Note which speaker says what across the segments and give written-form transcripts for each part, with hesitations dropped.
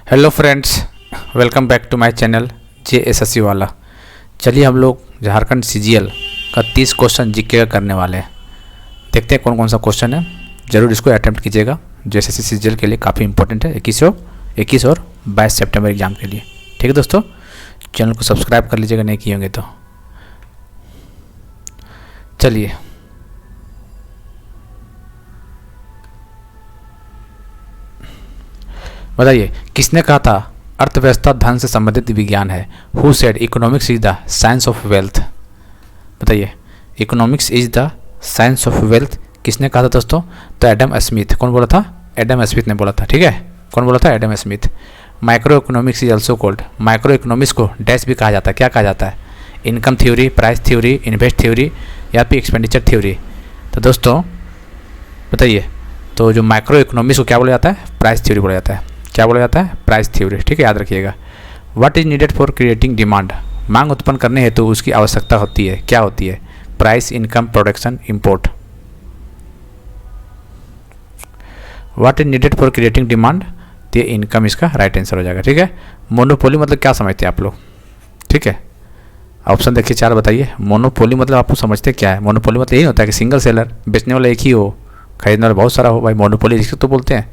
Speaker 1: Hello friends, welcome back to my channel JSSC वाला। चलिए हम लोग झारखंड CGL का 30 क्वेश्चन जीके का करने वाले हैं। देखते हैं कौन कौन सा क्वेश्चन है। ज़रूर इसको अटैम्प्ट कीजिएगा, JSSC CGL के लिए काफ़ी इंपॉर्टेंट है 21 और 22 सितंबर एग्ज़ाम के लिए। ठीक है दोस्तों, चैनल को सब्सक्राइब कर लीजिएगा नहीं किए होंगे तो। चलिए बताइए, किसने कहा था अर्थव्यवस्था धन से संबंधित विज्ञान है? Who said economics is the science of wealth? बताइए, economics is the science of wealth किसने कहा था दोस्तों? तो एडम स्मिथ। कौन बोला था? एडम स्मिथ ने बोला था। ठीक है, कौन बोला था? Adam Smith. Micro economics is also called, micro economics को डैश भी कहा जाता है। क्या कहा जाता है? Income theory, price theory, invest theory या फिर एक्सपेंडिचर थ्योरी। तो दोस्तों बताइए, तो जो माइक्रो इकोनॉमिक्स को क्या बोला जाता है? प्राइस थ्योरी बोला जाता है। क्या बोला जाता है? Price theory. ठीक है, याद रखिएगा। What is needed for creating demand? मांग उत्पन्न करने हेतु उसकी आवश्यकता होती है। क्या होती है? Price, income, production, import. What is needed for creating demand? तो ये इनकम इसका राइट आंसर हो जाएगा। ठीक है। मोनोपोली मतलब क्या समझते हैं आप लोग? ठीक है, ऑप्शन देखिए 4, बताइए। मोनोपोली मतलब आपको समझते क्या है? मोनोपोली मतलब यही होता है कि सिंगल सेलर, बेचने वाला एक ही हो, खरीदने वाला बहुत सारा हो। भाई मोनोपोली जिसको तो बोलते हैं,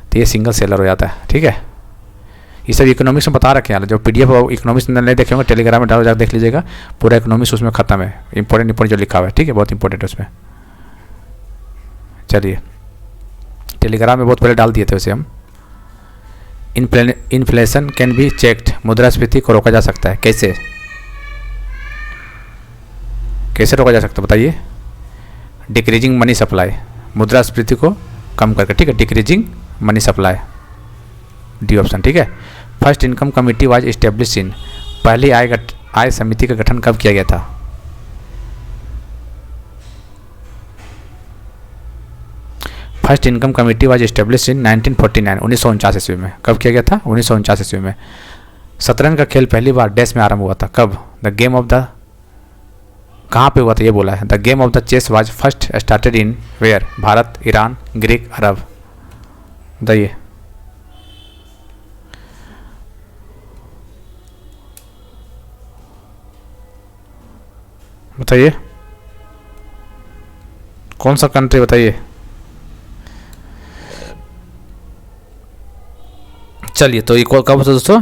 Speaker 1: तो ये सिंगल सेलर हो जाता है। ठीक है, ये सब इकोनॉमिक्स में बता रखे हैं। जो PDF इकोनॉमिक्स नहीं देखे होंगे टेलीग्राम में डालो, जाकर देख लीजिएगा। पूरा इकोनॉमिक्स उसमें खत्म है, इंपॉर्टेंट जो लिखा हुआ है। ठीक है, बहुत इंपॉर्टेंट है उसमें। चलिए, टेलीग्राम में बहुत पहले डाल दिए थे उसे हम। इन्फ्लेशन कैन बी चेक्ड, मुद्रास्फीति को रोका जा सकता है। कैसे कैसे रोका जा सकता है बताइए? डिक्रीजिंग मनी सप्लाई, मुद्रास्फीति को कम करके। ठीक है, decreasing money supply, D option. ठीक है। First income committee was establish in, पहली आय समिति का गठन कब किया गया था? First income committee was establish in 1949, 1949 ईस्वी में। कब किया गया था? 1949 ईस्वी में। शतरंज का खेल पहली बार डैश में आरंभ हुआ था। कब? द गेम ऑफ द, कहाँ पे हुआ था ये बोला है। The game of the chess was first started in where? Bharat, Iran, Greek, Arab. बताइए। बताइए कौन सा कंट्री? बताइए। चलिए, तो ये कब था दोस्तों?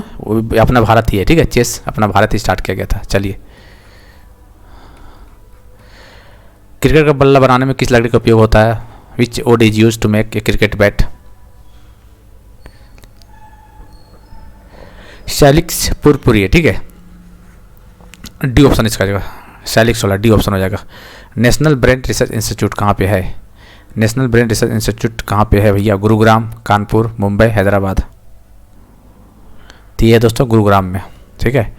Speaker 1: अपना भारत ही है। ठीक है, चेस अपना भारत ही स्टार्ट किया गया था। चलिए, क्रिकेट का बल्ला बनाने में किस लकड़ी का उपयोग होता है? Which wood is used to make a cricket bat? Salix purpurea. ठीक है, डी ऑप्शन इसका जगह, सैलिक्स वाला डी ऑप्शन हो जाएगा। नेशनल ब्रेन रिसर्च इंस्टीट्यूट कहाँ पे है? नेशनल ब्रेन रिसर्च इंस्टीट्यूट कहाँ पे है भैया? गुरुग्राम, कानपुर, मुंबई, हैदराबाद। तो ये है दोस्तों गुरुग्राम में। ठीक है।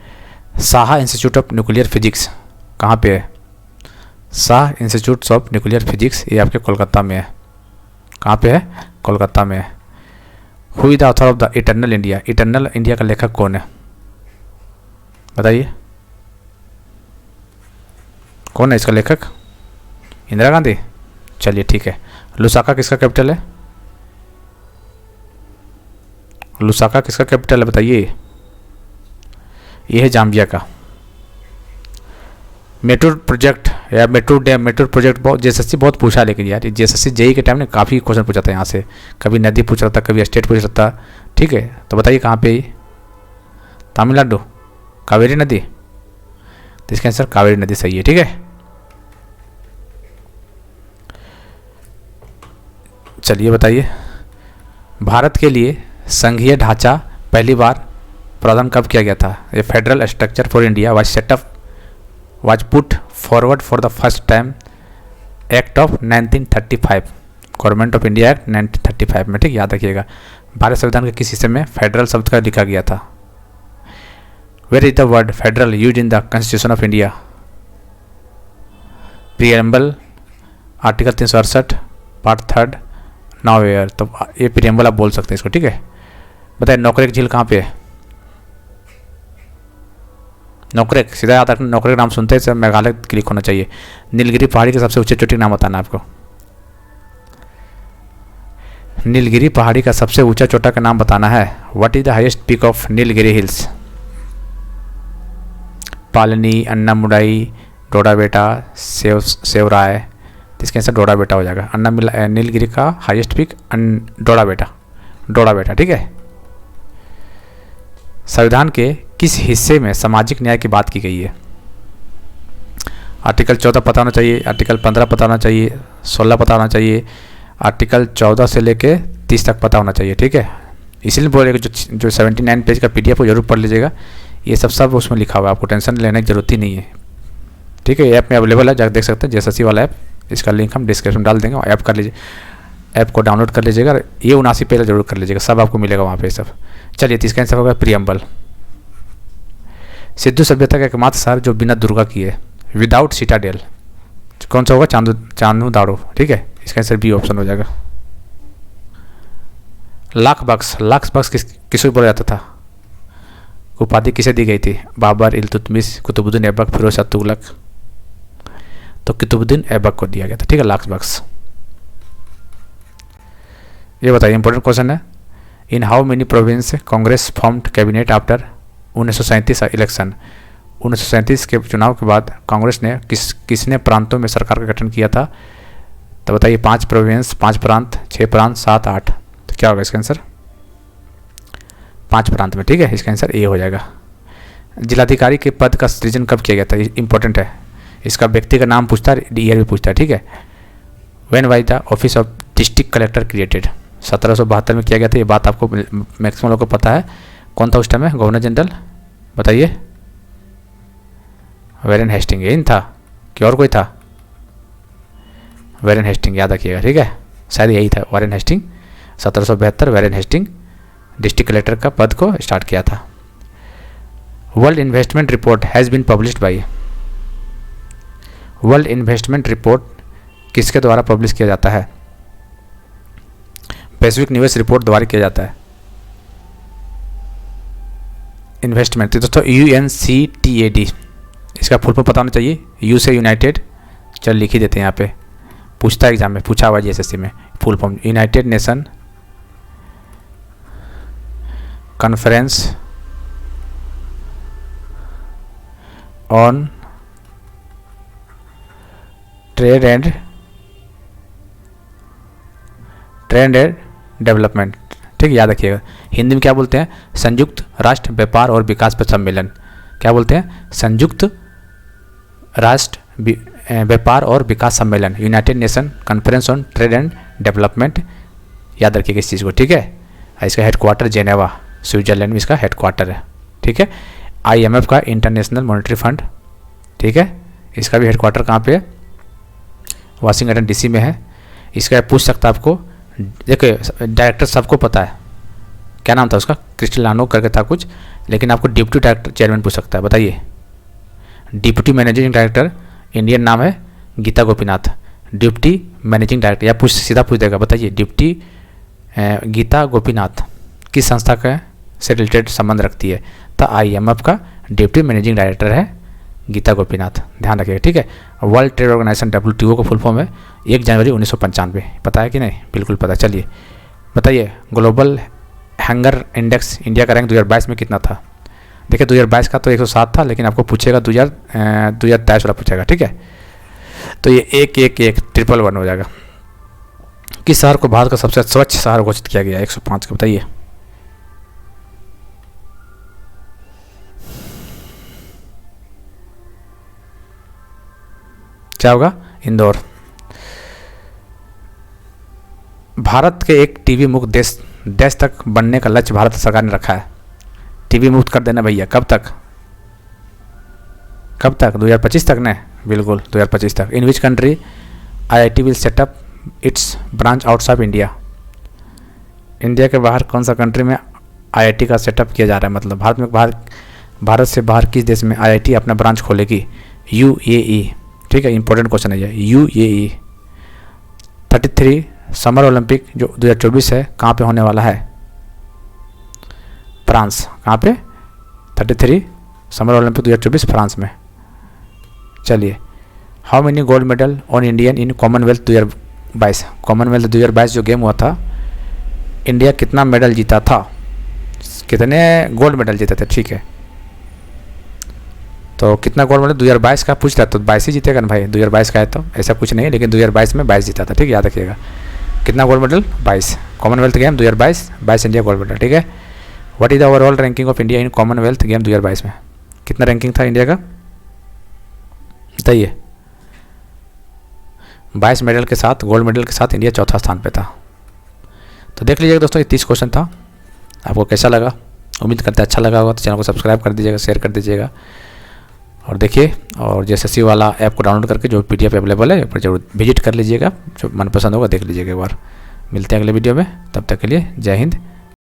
Speaker 1: Saha institute of nuclear physics कहाँ पे है? Shah institute of nuclear physics, ये आपके कोलकाता में है। कहाँ पे है? कोलकाता में है। Who is the author of the eternal India? Eternal India का लेखक कौन है? बताइए, कौन है इसका लेखक? इंदिरा गांधी। चलिए ठीक है। लुसाका किसका कैपिटल है? लुसाका किसका कैपिटल है बताइए? ये है जाम्बिया का। मेट्रो प्रोजेक्ट या मेट्रो प्रोजेक्ट बहुत JSSC बहुत पूछा, लेकिन यार JSSC JEE के टाइम ने काफ़ी क्वेश्चन पूछा था यहाँ से। कभी नदी पूछ रहा था, कभी स्टेट पूछ रहा था। ठीक है, तो बताइए कहाँ पे? तमिलनाडु, कावेरी नदी। तो इसका आंसर कावेरी नदी सही है। ठीक है, चलिए बताइए, भारत के लिए संघीय ढांचा पहली बार प्रावधान कब किया गया था? ये federal structure for India was setup was put forward for the first time act of 1935, government of India act 1935 में। ठीक, याद रखिएगा। भारत संविधान के किस हिस्से में फेडरल शब्द का लिखा गया था? Where is the word federal use in the constitution of India? Preamble, article 368, part 3, now where. तो ये प्रियम्बल आप बोल सकते हैं इसको। ठीक है, बताइए नौकरेक झील कहाँ पे है? नोकरेक, सीधा याद रखना। नोकरेक नाम सुनते हैं मेघालय क्लिक होना चाहिए। नीलगिरी पहाड़ी के सबसे ऊंचे चोटी का नाम बताना आपको। नीलगिरी पहाड़ी का सबसे ऊंचा चोटा का नाम बताना है। What is the highest peak of Nilgiri hills? Palani, Anamudi, Doddabetta, Shevaroy. तो इसका आंसर डोडाबेटा हो जाएगा। नीलगिरी का हाईएस्ट पीक डोडाबेटा। ठीक है। संविधान के किस हिस्से में सामाजिक न्याय की बात की गई है? आर्टिकल 14 पता होना चाहिए, आर्टिकल 15 पता होना चाहिए, 16 पता होना चाहिए, आर्टिकल 14 से लेके 30 तक पता होना चाहिए। ठीक है। इसलिए बोलेगा जो 79 पेज का PDF को जरूर पढ़ लीजिएगा। ये सब उसमें लिखा हुआ है, आपको टेंशन लेने की जरूरत ही नहीं है। ठीक है। ऐप में अवेलेबल है, जाकर देख सकते हैं, JSSC वाला ऐप। इसका लिंक हम डिस्क्रिप्शन डाल देंगे। ऐप कर लीजिए, ऐप को डाउनलोड कर लीजिएगा। ये 79 पेज जरूर कर लीजिएगा, सब आपको मिलेगा वहाँ पे सब। चलिए, इसका आंसर होगा प्रियम्बल। सिंधु सभ्यता का एकमात्र शहर जो बिना दुर्गा की है, विदाउट सिटाडेल, कौन सा होगा? चांदूदाड़ो। ठीक है। इसका आंसर बी ऑप्शन हो जाएगा। लाख बख्श किसको बोला जाता था? उपाधि किसे दी गई थी? बाबर, इल्तुतमिश, कुतुबुद्दीन ऐबक, फिरोज शाह तुगलक। तो कुतुबुद्दीन ऐबक को दिया गया था। ठीक है। लाख बख्श। ये बताइए, इंपॉर्टेंट क्वेश्चन है। In how many province Congress formed cabinet after 1937 election? 1937 के चुनाव के बाद कांग्रेस ने किसने प्रांतों में सरकार का गठन किया था? तो बताइए, 5 प्रोविंस, 5 प्रांत, 6 प्रांत, 7, 8। तो क्या होगा इसका आंसर? 5 प्रांत में। ठीक है। इसका आंसर ए हो जाएगा। जिलाधिकारी के पद का सृजन कब किया गया था? इंपॉर्टेंट है। इसका व्यक्ति का नाम पूछता है, ईयर भी पूछता है। ठीक है। When was the office of district collector created? 1772 में किया गया था। ये बात आपको मैक्सिमम लोगों को पता है। कौन था उस टाइम में गवर्नर जनरल? बताइए। वैरेन हेस्टिंग। यही था कि और कोई था? वैरेन हेस्टिंग, याद रखिएगा। ठीक है। शायद यही था, Warren Hasting. 1772 Warren Hasting district collector का पद को स्टार्ट किया था। World investment report has been published by? World investment report किसके द्वारा पब्लिश किया जाता है? वैश्विक निवेश रिपोर्ट द्वारा किया जाता है। इन्वेस्टमेंट दोस्तों UNCTAD। इसका फुल फॉर्म पता होना चाहिए। यू से यूनाइटेड, चल लिख ही देते हैं यहाँ पे, पूछता है एग्जाम में, पूछा हुआ JSSC में। Full form United nation conference on trade and development. ठीक, याद रखिएगा। हिंदी में क्या बोलते हैं? संयुक्त राष्ट्र व्यापार और विकास पर सम्मेलन। क्या बोलते हैं? संयुक्त राष्ट्र व्यापार और विकास सम्मेलन, United nation conference on trade and development. याद रखिएगा इस चीज़ को। ठीक है। इसका हेडक्वार्टर जेनेवा, स्विट्जरलैंड में इसका हेडक्वार्टर है। ठीक है। IMF का इंटरनेशनल मॉनेटरी फंड। ठीक है। इसका भी हेडक्वार्टर कहाँ पे है? वाशिंगटन DC में है। इसका पूछ सकता है आपको। देखिए, डायरेक्टर सबको पता है, क्या नाम था उसका? क्रिस्टिलानो करके था कुछ, लेकिन आपको डिप्टी डायरेक्टर चेयरमैन पूछ सकता है। बताइए। डिप्टी मैनेजिंग डायरेक्टर, इंडियन नाम है Gita Gopinath. Deputy managing director, या सीधा पूछ देगा। बताइए, डिप्टी गीता गोपीनाथ किस संस्था का से रिलेटेड संबंध रखती है? तो IMF का डिप्टी मैनेजिंग डायरेक्टर है गीता गोपीनाथ। ध्यान रखिएगा। ठीक है। वर्ल्ड ट्रेड ऑर्गेनाइजेशन WTO का फुल फॉर्म है 1 जनवरी 1995। पता है कि नहीं? बिल्कुल पता। चलिए बताइए, ग्लोबल हंगर इंडेक्स इंडिया का रैंक 2022 में कितना था? देखिए, 2022 का तो 107 था, लेकिन आपको पूछेगा 2023 वाला पूछेगा। ठीक है। तो ये 111 111 हो जाएगा। किस शहर को भारत का सबसे स्वच्छ शहर घोषित किया गया? 105 का। बताइए। क्या होगा? इंदौर। भारत के एक टीबी मुक्त देश तक बनने का लक्ष्य भारत सरकार ने रखा है। टीबी मुक्त कर देना भैया। कब तक? 2025 तक ने? बिल्कुल 2025 तक। In which country IIT will setup its branch outside India? India के बाहर कौन सा कंट्री में IIT का सेटअप किया जा रहा है? मतलब भारत से बाहर किस देश में IIT अपना ब्रांच खोलेगी? UAE। ठीक है। इंपॉर्टेंट क्वेश्चन है ये। UAE। 33 समर ओलंपिक जो 2024 है, कहाँ पे होने वाला है? फ्रांस। कहाँ पे? 33 समर ओलंपिक 2024 फ्रांस में। चलिए, how many gold medal on Indian in Commonwealth 2022? Commonwealth 2022 जो गेम हुआ था, इंडिया कितना मेडल जीता था? कितने गोल्ड मेडल जीते थे, ठीक है। तो कितना गोल्ड मेडल 2022 का पूछ रहा, तो 22 ही जीतेगा ना भाई, 2022 का है तो ऐसा कुछ नहीं है, लेकिन 2022 में 22 जीता था, ठीक है, याद रखिएगा। कितना gold medal, 22। Commonwealth game 2022, 22 India gold medal, ठीक है। What is the overall ranking of India in Commonwealth game 2022 में, कितना रैंकिंग था इंडिया का बताइए। 22 मेडल के साथ, गोल्ड मेडल के साथ इंडिया चौथा स्थान पे था। तो देख लीजिएगा दोस्तों, ये 30 क्वेश्चन था। आपको कैसा लगा, उम्मीद करते हैं अच्छा लगा होगा। तो चैनल को सब्सक्राइब कर दीजिएगा, शेयर कर दीजिएगा और देखिए। और JSSC वाला ऐप को डाउनलोड करके जो PDF अवेलेबल है पर जरूर विजिट कर लीजिएगा, जो मनपसंद होगा देख लीजिएगा एक बार। मिलते हैं अगले वीडियो में, तब तक के लिए जय हिंद,